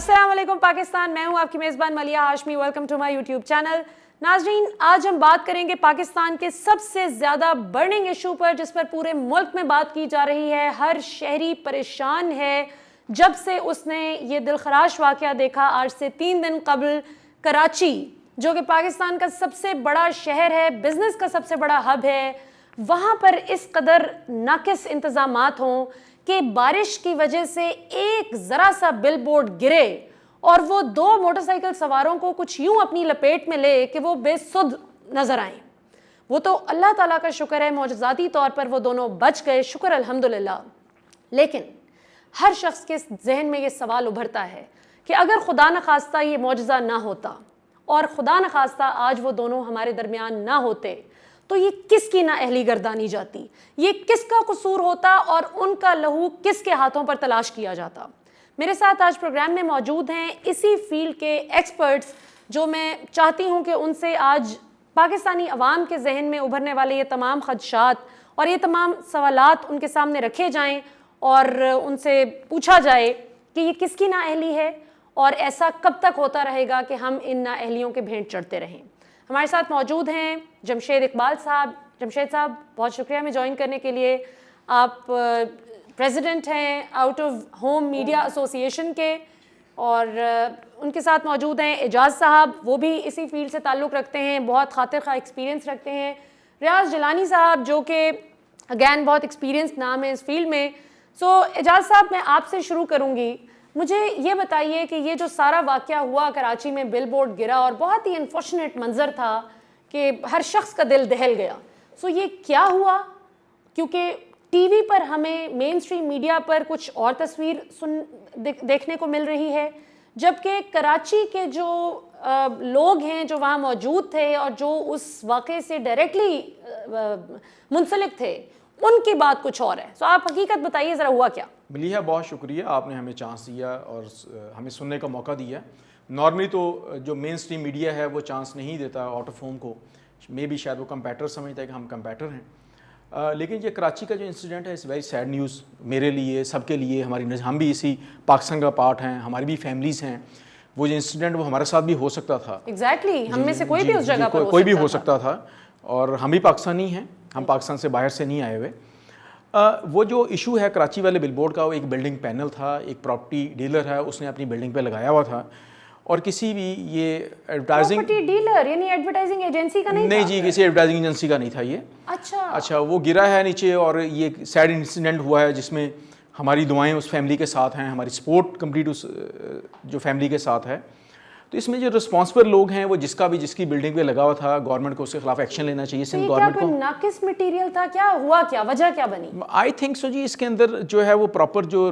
السلام علیکم پاکستان، میں ہوں آپ کی میزبان Maliha Hashmi. Welcome to my YouTube channel. ناظرین، آج ہم بات کریں گے پاکستان کے سب سے زیادہ برننگ ایشو پر، جس پر پورے ملک میں بات کی جا رہی ہے. ہر شہری پریشان ہے جب سے اس نے یہ دلخراش واقعہ دیکھا آج سے 3 دن قبل. کراچی جو کہ پاکستان کا سب سے بڑا شہر ہے، بزنس کا سب سے بڑا ہب ہے، وہاں پر اس قدر ناقص انتظامات ہوں کہ بارش کی وجہ سے ایک ذرا سا بل بورڈ گرے اور وہ 2 موٹر سائیکل سواروں کو کچھ یوں اپنی لپیٹ میں لے کہ وہ بے سدھ نظر آئیں. وہ تو اللہ تعالیٰ کا شکر ہے، معجزاتی طور پر وہ دونوں بچ گئے، شکر الحمدللہ. لیکن ہر شخص کے ذہن میں یہ سوال ابھرتا ہے کہ اگر خدا نخواستہ یہ معجزہ نہ ہوتا اور خدا نخواستہ آج وہ دونوں ہمارے درمیان نہ ہوتے تو یہ کس کی نااہلی گردانی جاتی، یہ کس کا قصور ہوتا اور ان کا لہو کس کے ہاتھوں پر تلاش کیا جاتا. میرے ساتھ آج پروگرام میں موجود ہیں اسی فیلڈ کے ایکسپرٹس، جو میں چاہتی ہوں کہ ان سے آج پاکستانی عوام کے ذہن میں ابھرنے والے یہ تمام خدشات اور یہ تمام سوالات ان کے سامنے رکھے جائیں اور ان سے پوچھا جائے کہ یہ کس کی نااہلی ہے اور ایسا کب تک ہوتا رہے گا کہ ہم ان نااہلیوں کے بھینٹ چڑھتے رہیں. ہمارے ساتھ موجود ہیں جمشید اقبال صاحب. جمشید صاحب، بہت شکریہ ہمیں جوائن کرنے کے لیے. آپ پریزیڈنٹ ہیں آؤٹ آف ہوم میڈیا ایسوسی ایشن کے، اور ان کے ساتھ موجود ہیں اعجاز صاحب، وہ بھی اسی فیلڈ سے تعلق رکھتے ہیں، بہت خاطر خواہ ایکسپیرینس رکھتے ہیں. ریاض جیلانی صاحب، جو کہ اگین بہت ایکسپیرینس نام ہے اس فیلڈ میں. سو اعجاز صاحب، میں آپ سے شروع کروں گی. مجھے یہ بتائیے کہ یہ جو سارا واقعہ ہوا، کراچی میں بل بورڈ گرا اور بہت ہی انفارچونیٹ منظر تھا کہ ہر شخص کا دل دہل گیا. سو یہ کیا ہوا؟ کیونکہ ٹی وی پر ہمیں مین اسٹریم میڈیا پر کچھ اور تصویر دیکھنے کو مل رہی ہے، جبکہ کراچی کے جو لوگ ہیں جو وہاں موجود تھے اور جو اس واقعے سے ڈائریکٹلی منسلک تھے، ان کی بات کچھ اور ہے. سو آپ حقیقت بتائیے ذرا، ہوا کیا؟ ملیحہ، بہت شکریہ، آپ نے ہمیں چانس دیا اور ہمیں سننے کا موقع دیا. نارملی تو جو مین اسٹریم میڈیا ہے وہ چانس نہیں دیتا آؤٹ آف ہوم کو، مے بی شاید وہ کمپیٹر سمجھتا ہے کہ ہم کمپیٹر ہیں. لیکن یہ کراچی کا جو انسیڈنٹ ہے، اٹس ویری سیڈ نیوز میرے لیے، سب کے لیے. ہم بھی اسی پاکستان کا پارٹ ہیں، ہماری بھی فیملیز ہیں. وہ جو انسیڈنٹ وہ ہمارے ساتھ بھی ہو سکتا تھا. ایگزیکٹلی، ہم میں سے کوئی بھی اس جگہ پر کوئی بھی ہو سکتا تھا، اور ہم بھی پاکستانی ہیں، ہم پاکستان سے باہر سے نہیں آئے ہوئے. وہ جو ایشو ہے کراچی والے بل بورڈ کا، وہ ایک بلڈنگ پینل تھا، ایک پراپرٹی ڈیلر ہے، اس نے اپنی بلڈنگ پہ لگایا ہوا تھا. اور کسی بھی یہ ایڈورٹائزنگ پراپرٹی ڈیلر یعنی ایڈورٹائزنگ ایجنسی کا نہیں تھا؟ نہیں جی، کسی ایڈورٹائزنگ ایجنسی کا نہیں تھا یہ. اچھا، وہ گرا ہے نیچے، اور یہ سیڈ انسیڈنٹ ہوا ہے جس میں ہماری دعائیں اس فیملی کے ساتھ ہیں، ہماری سپورٹ کمپلیٹ اس جو فیملی کے ساتھ ہے. تو اس میں جو رسپانسبل لوگ ہیں، وہ جس کی بلڈنگ پہ لگا ہوا تھا، گورنمنٹ کو اس کے خلاف ایکشن لینا چاہیے. سندھ گورنمنٹ کو ناقص مٹیریل تھا، کیا ہوا، کیا وجہ کیا بنی؟ آئی تھنک سو جی، اس کے اندر جو ہے وہ پراپر جو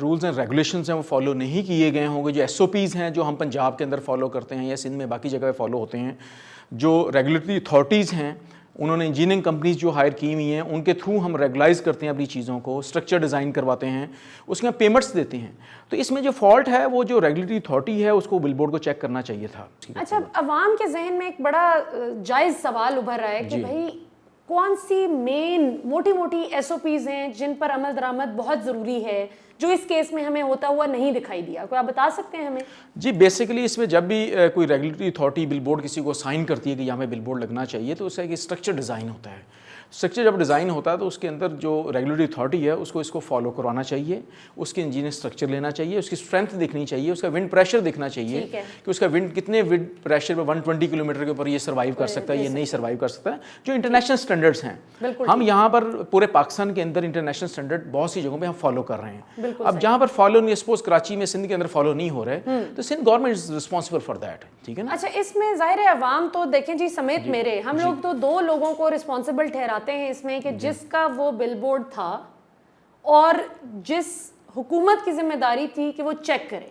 رولز اینڈ ریگولیشنز ہیں وہ فالو نہیں کیے گئے ہوں گے. جو ایس او پیز ہیں جو ہم پنجاب کے اندر فالو کرتے ہیں یا سندھ میں باقی جگہ فالو ہوتے ہیں، جو ریگولیٹری اتھارٹیز ہیں انہوں نے انجینئرنگ کمپنیز جو ہائر کی ہوئی ہیں ان کے تھرو ہم ریگولائز کرتے ہیں اپنی چیزوں کو، اسٹرکچر ڈیزائن کرواتے ہیں، اس کے پیمنٹس دیتے ہیں. تو اس میں جو فالٹ ہے وہ جو ریگولیٹری اتھارٹی ہے اس کو بل بورڈ کو چیک کرنا چاہیے تھا. اچھا، عوام کے ذہن میں ایک بڑا جائز سوال ابھر رہا ہے کہ بھائی کون سی مین موٹی ایس او پیز ہیں جن پر عمل درآمد بہت ضروری ہے، جو اس کیس میں ہمیں ہوتا ہوا نہیں دکھائی دیا؟ کوئی آپ بتا سکتے ہیں ہمیں؟ جی، بیسیکلی اس میں جب بھی کوئی ریگولیٹری اتھارٹی بل بورڈ کسی کو سائن کرتی ہے کہ یہاں پہ بل بورڈ لگنا چاہیے، تو اس کا ایک اسٹرکچر ڈیزائن ہوتا ہے. اسٹرکچر جب ڈیزائن ہوتا ہے تو اس کے اندر جو ریگولیٹری اتھارٹی ہے اس کو فالو کروانا چاہیے، اس کے انجینئر اسٹرکچر لینا چاہیے، اس کی اسٹرینتھ دیکھنی چاہیے، اس کا ونڈ پریشر دیکھنا چاہیے کہ اس کا ونڈ کتنے ونڈ پریشر پہ 120 کلومیٹر کے اوپر یہ سروائیو کر سکتا ہے، یہ نہیں سروائیو کر سکتا ہے، جو انٹرنیشنل اسٹینڈرڈس ہیں. ہم یہاں پر پورے پاکستان کے اندر انٹرنیشنل اسٹینڈرڈ بہت سی جگہوں پہ ہم فالو کر رہے ہیں. اب جہاں پر فالو نہیں، سپوز کراچی میں سندھ کے اندر فالو نہیں ہو رہے، تو Sindh government is responsible for that. ٹھیک ہے نا؟ اچھا، اس میں ظاہر ہے عوام تو دیکھیں جی سمیت میرے، ہم لوگ تو 2 لوگوں کو رسپانسبل ٹھہراتے ہیں اس میں، کہ جس کا وہ بل بورڈ تھا اور جس حکومت کی ذمہ داری تھی کہ وہ چیک کرے.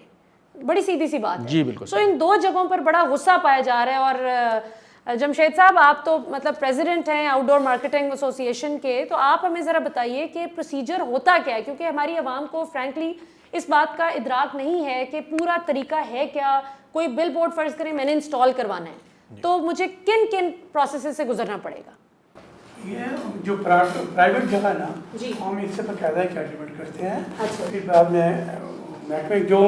بڑی سیدھی سی بات ہے. جی بالکل. تو ان 2 جگہوں پر بڑا غصہ پایا جا رہا ہے. اور جمشید صاحب، آپ تو مطلب پریزیڈنٹ ہیں آؤٹ ڈور مارکیٹنگ ایسوسی ایشن کے، تو آپ ہمیں ذرا بتائیے کہ پروسیجر ہوتا کیا ہے، کیونکہ ہماری عوام کو فرینکلی اس بات کا ادراک نہیں ہے کہ پورا طریقہ ہے کیا. کوئی بل بورڈ فرض کریں میں نے انسٹال کروانا ہے، تو مجھے کن پروسیسز سے گزرنا پڑے گا؟ یہ جو پرائیویٹ جگہ نا، ہم اس سے باقاعدہ ایک ایگریمنٹ کرتے ہیں. پھر بعد میں محکمے جو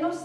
NOC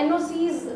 NOCs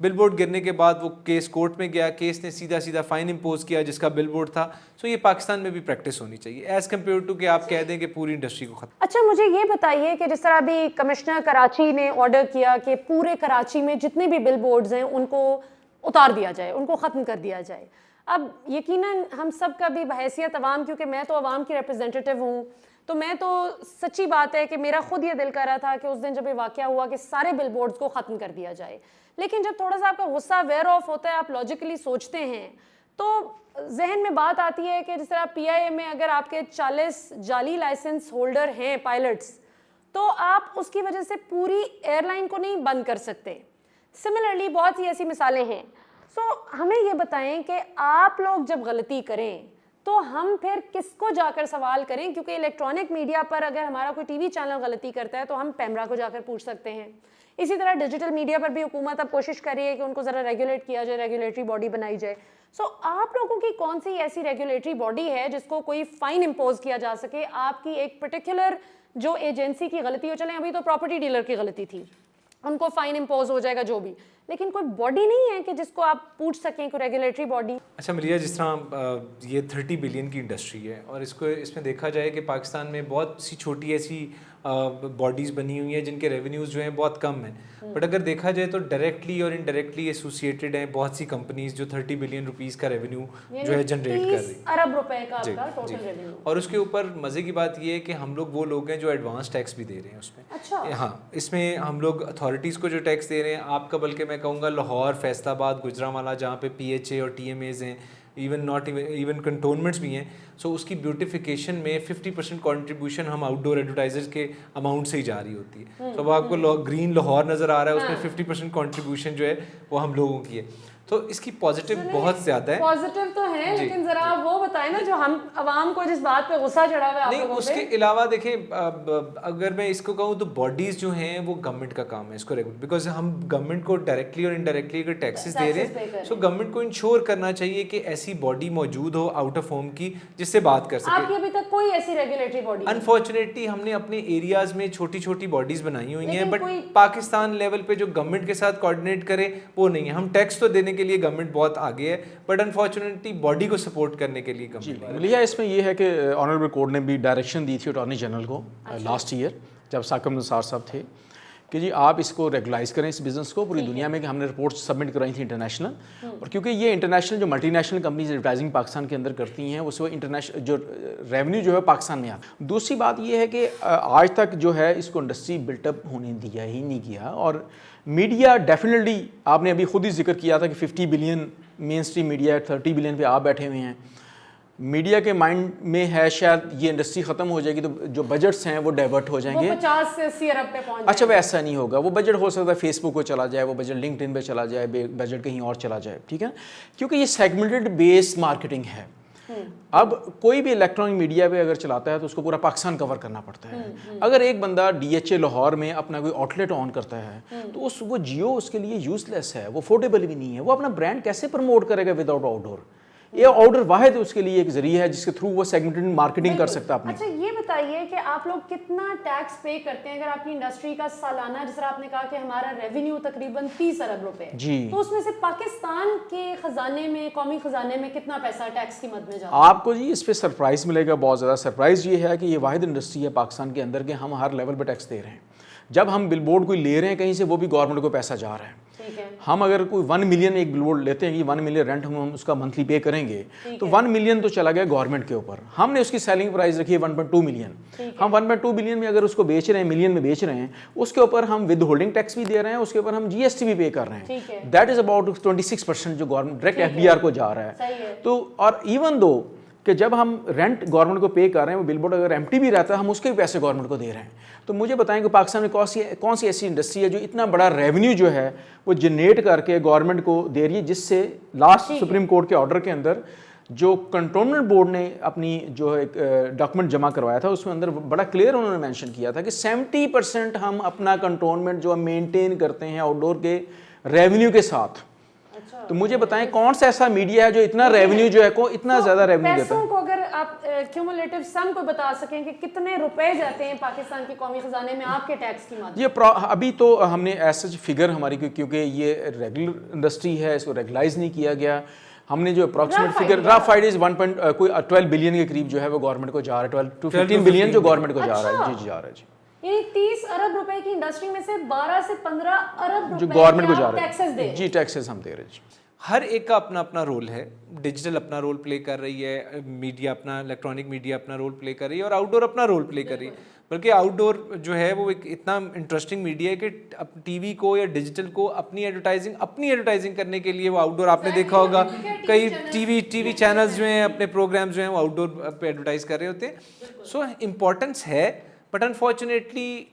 بل بورڈ گرنے کے بعد وہ کیس کورٹ میں گیا, کیس نے سیدھا سیدھا فائن امپوز کیا جس کا بل بورڈ تھا. سو یہ پاکستان میں بھی پریکٹس ہونی چاہیے ایز کمپیئر ٹو کہ آپ کہہ دیں کہ پوری انڈسٹری کو ختم. اچھا مجھے یہ بتائیے کہ جس طرح ابھی کمشنر کراچی نے آرڈر کیا کہ پورے کراچی میں جتنے بھی بل بورڈز ہیں ان کو اتار دیا جائے, ان کو ختم کر دیا جائے. اب یقیناً ہم سب کا بھی بحیثیت عوام, کیونکہ میں تو عوام کی ریپرزینٹیو ہوں, تو میں تو سچی بات ہے کہ میرا خود یہ دل کر رہا تھا کہ اس دن جب یہ واقعہ ہوا کہ سارے بل بورڈز کو ختم کر دیا جائے. لیکن جب تھوڑا سا آپ کا غصہ ویئر آف ہوتا ہے, آپ لاجیکلی سوچتے ہیں, تو ذہن میں بات آتی ہے کہ جس طرح پی آئی اے میں اگر آپ کے 40 جعلی لائسنس ہولڈر ہیں پائلٹس, تو آپ اس کی وجہ سے پوری ایئر لائن کو نہیں بند کر سکتے. سملرلی بہت سی ایسی مثالیں ہیں. سو ہمیں یہ بتائیں کہ آپ لوگ جب غلطی کریں تو ہم پھر کس کو جا کر سوال کریں, کیونکہ الیکٹرانک میڈیا پر اگر ہمارا کوئی ٹی وی چینل غلطی کرتا ہے تو ہم پیمرا کو جا کر پوچھ سکتے ہیں. اسی طرح ڈیجیٹل میڈیا پر بھی حکومت اب کوشش کر رہی ہے کہ ان کو ذرا ریگولیٹ کیا جائے, ریگولیٹری باڈی بنائی جائے. سو آپ لوگوں کی کون سی ایسی ریگولیٹری باڈی ہے جس کو کوئی فائن امپوز کیا جا سکے آپ کی ایک پرٹیکولر جو ایجنسی کی غلطی ہو, چلیں ابھی تو پراپرٹی ڈیلر کی غلطی تھی, ان کو فائن امپوز ہو جائے گا جو بھی, لیکن کوئی باڈی نہیں ہے کہ جس کو آپ پوچھ سکیں, کوئی ریگولیٹری باڈی؟ اچھا ملیہ, جس طرح یہ 30 بلین کی انڈسٹری ہے اور اس میں دیکھا جائے کہ پاکستان میں بہت سی چھوٹی ایسی باڈیز بنی ہوئی ہیں جن کے ریونیوز جو ہیں بہت کم ہیں, بٹ اگر دیکھا جائے تو ڈائریکٹلی اور انڈائریکٹلی ایسوسیٹڈ ہیں بہت سی کمپنیز جو 30 بلین روپیز کا ریونیو جو ہے جنریٹ کر رہی ہیں, ارب روپے کا آپ کا ٹوٹل ریونیو. اور اس کے اوپر مزے کی بات یہ ہے کہ ہم لوگ وہ لوگ ہیں جو ایڈوانس ٹیکس بھی دے رہے ہیں اس میں. اچھا ہاں, اس میں ہم لوگ اتھارٹیز کو جو ٹیکس دے رہے ہیں آپ کا, بلکہ میں کہوں گا لاہور, فیصل آباد, گجرانوالہ جہاں پہ پی ایچ اے اور ٹی ایم ایز ہیں, ایون کنٹونمنٹس بھی ہیں, سو اس کی بیوٹیفیکیشن میں 50% کنٹریبیوشن ہم آؤٹ ڈور ایڈورٹائزرز کے اماؤنٹ سے ہی جا رہی ہوتی ہے. تو اب آپ کو گرین لاہور نظر آ رہا ہے, اس میں 50% کنٹریبیوشن جو ہے وہ ہم لوگوں کی ہے. تو اس کی پازیٹیو بہت زیادہ ہے. پازیٹیو تو ہے, لیکن ذرا وہ بتائیں نا جو ہم عوام کو جس بات پہ غصہ چڑھا ہوا ہے آپ لوگوں پہ. نہیں, اس کے علاوہ دیکھیں, اگر میں اس کو کہوں تو باڈیز جو ہیں وہ گورنمنٹ کا کام ہے اس کو ریگولیٹ, بیکاز ہم گورنمنٹ کو ڈائریکٹلی اور انڈائریکٹلی اگر ٹیکسز دے رہے ہیں, سو گورنمنٹ کو انشور کرنا چاہیے کہ ایسی باڈی موجود ہو آؤٹ آف ہوم کی جس سے بات کر سکے. آپ کی ابھی تک کوئی ایسی ریگولیٹری باڈی؟ انفارچونیٹلی ہم نے اپنے ایریاز میں چھوٹی چھوٹی باڈیز بنائی ہوئی ہیں, بٹ پاکستان لیول پہ جو گورنمنٹ کے ساتھ کوآرڈینیٹ کرے وہ نہیں ہے. ہم ٹیکس تو دینے کے لیے گورنمنٹ بہت آگے ہے, بٹ انفارچونیٹلی باڈی کو سپورٹ کرنے کے لیے ملیہ اس میں یہ ہے کہ آنریبل کورٹ نے بھی ڈائریکشن دی تھی اٹارنی جنرل کو لاسٹ ایئر جب ثاقب نثار صاحب تھے کہ جی آپ اس کو ریگولائز کریں اس بزنس کو پوری دنیا میں, کہ ہم نے رپورٹ سبمٹ کرائی تھی انٹرنیشنل, اور کیونکہ یہ انٹرنیشنل جو multi national companies advertising Pakistan کے اندر کرتی ہیں اس وہ انٹرنیشنل جو ریونیو جو ہے پاکستان میں آتا. دوسری بات یہ ہے کہ آج تک جو ہے اس کو انڈسٹری بلٹ اپ ہونے دیا ہی نہیں گیا, اور میڈیا ڈیفینیٹلی آپ نے ابھی خود ہی ذکر کیا تھا کہ 50 بلین مین اسٹریم میڈیا ہے, 30 بلین پہ آپ بیٹھے ہوئے ہیں. میڈیا کے مائنڈ میں ہے شاید یہ انڈسٹری ختم ہو جائے گی تو جو بجٹس ہیں وہ ڈائیورٹ ہو جائیں گے, 50 سے 80 ارب پہ پہنچ. اچھا وہ ایسا نہیں ہوگا, وہ بجٹ ہو سکتا ہے فیس بک پہ چلا جائے, وہ بجٹ لنکڈ ان پہ چلا جائے, بجٹ کہیں اور چلا جائے, ٹھیک ہے, کیونکہ یہ سیگمنٹڈ بیس مارکیٹنگ ہے. اب کوئی بھی الیکٹرانک میڈیا پہ اگر چلاتا ہے تو اس کو پورا پاکستان کور کرنا پڑتا ہے. اگر ایک بندہ ڈی ایچ اے لاہور میں اپنا کوئی آؤٹ لیٹ آن کرتا ہے تو وہ جیو اس کے لیے یوز لیس ہے, وہ افورڈیبل بھی نہیں ہے, وہ اپنا برانڈ کیسے پروموٹ کرے گا وداؤٹ آؤٹ ڈور. یہ آؤٹ ڈور واحد اس کے لیے ایک ذریعہ ہے جس کے تھرو وہ سیگمنٹڈ مارکیٹنگ کر سکتا ہے اپنی. اچھا یہ بتائیے کہ آپ لوگ کتنا ٹیکس پے کرتے ہیں اگر آپ کی انڈسٹری کا سالانہ, جس طرح آپ نے کہا کہ ہمارا ریونیو تقریباً 30 ارب روپے, جی, تو اس میں سے پاکستان کے خزانے میں, قومی خزانے میں کتنا پیسہ ٹیکس کی مد میں جاتا ہے؟ آپ کو جی اس پہ سرپرائز ملے گا بہت زیادہ. سرپرائز یہ ہے کہ یہ واحد انڈسٹری ہے پاکستان کے اندر کہ ہم ہر لیول پہ ٹیکس دے رہے ہیں. جب ہم بل بورڈ کوئی لے رہے ہیں کہیں سے, وہ بھی گورنمنٹ کو پیسہ جا رہا ہے. ہم اگر کوئی 1 ملین ایک بل بورڈ لیتے ہیں کہ 1 ملین رینٹ ہم اس کا منتھلی پے کریں گے, تو 1 ملین تو چلا گیا گورنمنٹ کے اوپر. ہم نے اس کی سیلنگ پرائز رکھی ہے 1.2 ملین. ہم 1.2 ملین میں اگر اس کو بیچ رہے ہیں, ملین میں بیچ رہے ہیں, اس کے اوپر ہم ود ہولڈنگ ٹیکس بھی دے رہے ہیں, اس کے اوپر ہم جی ایس ٹی بھی پے کر رہے ہیں. دیٹ از اباؤٹ 26% جو government direct F B R کو جا رہا ہے. تو اور ایون دو کہ جب ہم رینٹ گورنمنٹ کو پے کر رہے ہیں, وہ بل بورڈ اگر ایمٹی بھی رہتا ہے ہم اس کے بھی پیسے گورنمنٹ کو دے رہے ہیں. تو مجھے بتائیں کہ پاکستان میں کون سی ایسی انڈسٹری ہے جو اتنا بڑا ریونیو جو ہے وہ جنریٹ کر کے گورنمنٹ کو دے رہی ہے, جس سے لاسٹ سپریم کورٹ کے آرڈر کے اندر جو کنٹونمنٹ بورڈ نے اپنی جو ایک ڈاکومنٹ جمع کروایا تھا اس میں اندر بڑا کلیئر انہوں نے مینشن کیا تھا کہ 70% ہم اپنا کنٹونمنٹ جو ہم مینٹین کرتے ہیں آؤٹ ڈور کے ریونیو کے ساتھ. تو مجھے بتائیں کون سا ایسا میڈیا ہے جو اتنا ریونیو جو ہے کو اتنا زیادہ ریونیو دیتا پیسوں ہے؟ کو اگر آپ کیومولیٹو سم کو بتا سکیں کہ کتنے روپے جاتے ہیں پاکستان کے قومی خزانے میں آپ کے ٹیکس کی مادہ؟ یہ ابھی تو ہم نے ایسا فگر ہماری کیونکہ یہ ریگولر انڈسٹری ہے، اس کو ریگولائز نہیں کیا گیا. ہم نے جو اپروکسیمیٹ فگر رف آئیڈیز 12 بلین کے قریب جو ہے وہ گورنمنٹ کو جا رہا ہے، 12 to 15 بلین جو گورنمنٹ کو جا رہا ہے. جی جا رہا ہے جی. یعنی 30 ارب روپے کی انڈسٹری میں سے 12 سے 15 ارب جو روپے گورنمنٹ کو کے جا آپ رہا ٹیکسز دے ہے جی، ٹیکسز ہم دے رہے ہیں جی. ہر ایک کا اپنا اپنا رول ہے. ڈیجیٹل اپنا رول پلے کر رہی ہے، میڈیا اپنا، الیکٹرانک میڈیا اپنا رول پلے کر رہی ہے، اور آؤٹ ڈور اپنا رول پلے کر رہی ہے. بلکہ آؤٹ ڈور جو ہے وہ ایک اتنا انٹرسٹنگ میڈیا ہے کہ ٹی وی کو یا ڈیجیٹل کو اپنی ایڈورٹائزنگ کرنے کے لیے وہ آؤٹ ڈور، آپ نے دیکھا ہوگا کئی ٹی وی چینلز جو ہیں اپنے پروگرامز جو ہیں وہ آؤٹ ڈور پہ ایڈورٹائز کر رہے ہوتے ہیں. سو امپورٹنس ہے، بٹ انفارچونیٹلی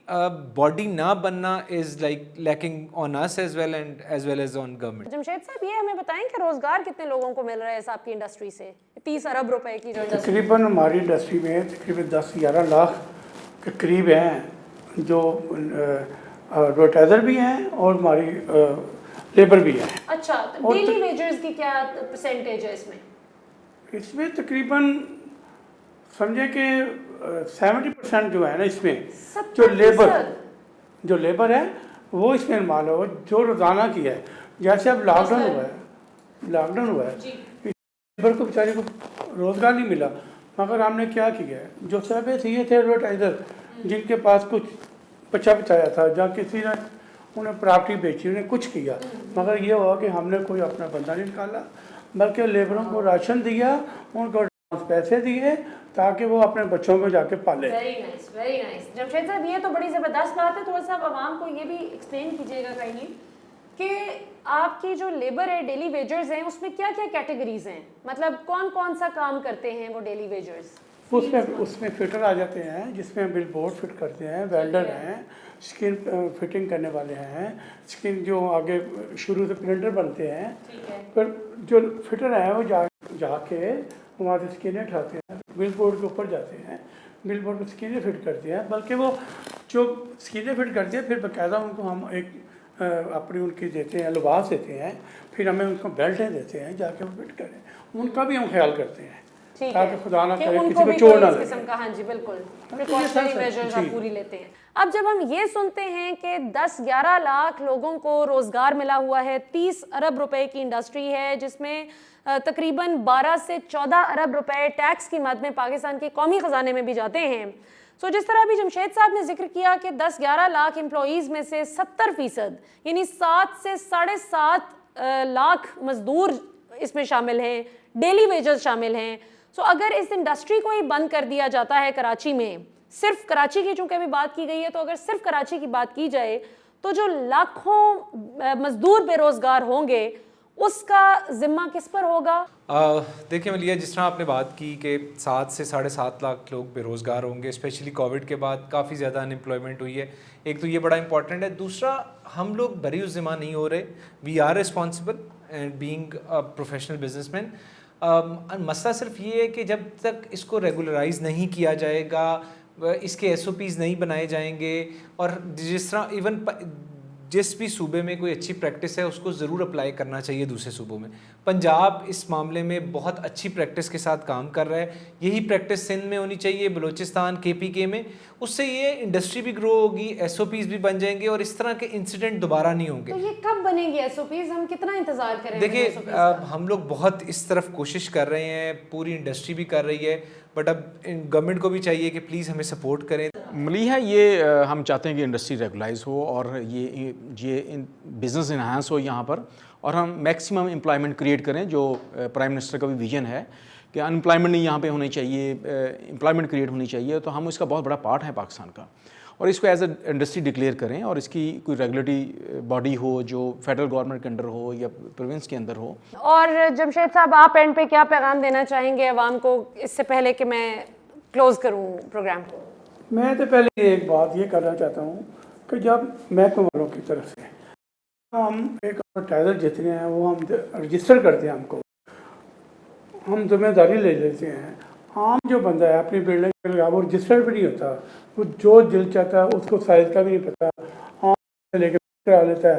باڈی نہ بننا is like lacking on us as well as on government. Jamshed صاحب یہ ہمیں بتائیں کہ روزگار کتنے لوگوں کو مل رہا ہے آپ کی انڈسٹری سے 30 ارب روپے کی جو انڈسٹری؟ تقریباً ہماری انڈسٹری میں تقریباً 10-11 لاکھ کے قریب ہیں جو ایڈورٹائزر بھی ہیں اور ہماری لیبر بھی ہیں. اچھا، ڈیلی ویجرز کی کیا پرسنٹیج ہے اس میں؟ اس میں تقریباً سمجھے کہ 70% جو ہے نا اس میں جو لیبر ہے وہ اس میں مال ہو جو روزانہ کی ہے. جیسے اب لاک ڈاؤن ہوا ہے لیبر کو بیچارے کو روزگار نہیں ملا، مگر ہم نے کیا کیا ہے، جو صاحب یہ تھے ایڈورٹائزر جن کے پاس کچھ بچایا تھا یا کسی نے انہیں پراپرٹی بیچی، انہیں کچھ کیا، مگر یہ ہوا کہ ہم نے کوئی اپنا بندہ نہیں نکالا بلکہ لیبروں کو راشن دیا، ان کو پیسے دیے تاکہ وہ اپنے بچوں کو جا کے پالے. Very nice. جمشید صاحب یہ تو بڑی زبردست بات ہے. تھوڑا سا عوام کو یہ بھی ایکسپلین کیجیے گا کائنڈلی کہ آپ کی جو لیبر ہے، ڈیلی ویجرز ہیں، اس میں کیا کیا کیٹیگریز ہیں؟ مطلب کون کون سا کام کرتے ہیں وہ ڈیلی ویجرز؟ اس میں فٹر آ جاتے ہیں جس میں بل بورڈ فٹ کرتے ہیں، ویلڈر ہیں، اسکرین فٹنگ کرنے والے ہیں، اسکرین جو آگے شروع سے پرنٹر بنتے ہیں. پھر جو فٹر ہیں وہ جا کے وہاں سے اسکرینیں اٹھاتے ہیں، بل بورڈ کے اوپر جاتے ہیں، بل بورڈ کو اسکرینیں فٹ کرتے ہیں. بلکہ وہ جو اسکرینیں فٹ کرتے ہیں پھر باقاعدہ ان کو ہم ایک اپنی ان کی دیتے ہیں، لباس دیتے ہیں، پھر ہمیں ان کو بیلٹیں دیتے ہیں جا کے وہ فٹ کریں. ان کا بھی ہم خیال کرتے ہیں تاکہ خدا نہ کرے کسی کو چور نہ لگے. ہاں جی بالکل، پریکاشنری میجرز آپ پوری لیتے ہیں. اب جب ہم یہ سنتے ہیں کہ 10-11 لاکھ لوگوں کو روزگار ملا ہوا ہے، 30 ارب روپے کی انڈسٹری ہے جس میں تقریباً 12 سے 14 ارب روپے ٹیکس کی مد میں پاکستان کے قومی خزانے میں بھی جاتے ہیں. سو جس طرح ابھی جمشید صاحب نے ذکر کیا کہ 10-11 لاکھ امپلائیز میں سے 70% یعنی 7 سے 7.5 لاکھ مزدور اس میں شامل ہیں، ڈیلی ویجز شامل ہیں. سو اگر اس انڈسٹری کو ہی بند کر دیا جاتا ہے کراچی میں، صرف کراچی کی چونکہ ابھی بات کی گئی ہے، تو اگر صرف کراچی کی بات کی جائے تو جو لاکھوں مزدور بے روزگار ہوں گے اس کا ذمہ کس پر ہوگا؟ دیکھیں ملیہ، جس طرح آپ نے بات کی کہ 7 سے 7.5 لاکھ لوگ بے روزگار ہوں گے، اسپیشلی کووڈ کے بعد کافی زیادہ ان امپلائمنٹ ہوئی ہے. ایک تو یہ بڑا امپورٹنٹ ہے. دوسرا، ہم لوگ بری الذمہ نہیں ہو رہے. We are responsible and being professional business man. مسئلہ صرف یہ ہے کہ جب تک اس کو ریگولرائز نہیں کیا جائے گا، اس کے ایس او پیز نہیں بنائے جائیں گے، اور جس طرح ایون جس بھی صوبے میں کوئی اچھی پریکٹس ہے اس کو ضرور اپلائی کرنا چاہیے دوسرے صوبوں میں. پنجاب اس معاملے میں بہت اچھی پریکٹس کے ساتھ کام کر رہا ہے. یہی پریکٹس سندھ میں ہونی چاہیے، بلوچستان، KPK میں. اس سے یہ انڈسٹری بھی گرو ہوگی، ایس او پیز بھی بن جائیں گے، اور اس طرح کے انسیڈنٹ دوبارہ نہیں ہوں گے. تو یہ کب بنیں گے ایس او پیز؟ ہم کتنا انتظار کریں؟ دیکھیں ہم لوگ بہت اس طرف کوشش کر رہے ہیں، پوری انڈسٹری بھی کر رہی ہے، بٹ اب گورنمنٹ کو بھی چاہیے کہ پلیز ہمیں سپورٹ کریں. ملیحہ، یہ ہم چاہتے ہیں کہ انڈسٹری ریگولائز ہو اور یہ بزنس انہانس ہو یہاں پر، اور ہم میکسیمم امپلائمنٹ کریٹ کریں، جو پرائم منسٹر کا بھی ویژن ہے کہ انپلائمنٹ نہیں یہاں پہ ہونی چاہیے، امپلائمنٹ کریٹ ہونی چاہیے. تو ہم اس کا بہت بڑا پارٹ ہے پاکستان کا، اور اس کو ایز اے انڈسٹری ڈکلیئر کریں، اور اس کی کوئی ریگولیٹری باڈی ہو جو فیڈرل گورنمنٹ کے انڈر ہو یا پروونس کے اندر ہو. اور جمشید صاحب، آپ اینڈ پہ کیا پیغام دینا چاہیں گے عوام کو اس سے پہلے کہ میں کلوز کروں پروگرام کو؟ میں تو پہلے ایک بات یہ کرنا چاہتا ہوں کہ جب محکمہ والوں کی طرف سے ہم ایک ایڈورٹائزر جتنے ہیں وہ ہم رجسٹر کرتے ہیں، ہم ذمہ داری لے لیتے ہیں. عام جو بندہ ہے اپنی بلڈنگ پہ لگا وہ رجسٹر بھی نہیں ہوتا، وہ جو دل چاہتا ہے اس کو سائز کا بھی نہیں پتا، عام لے کے کرا لیتا ہے.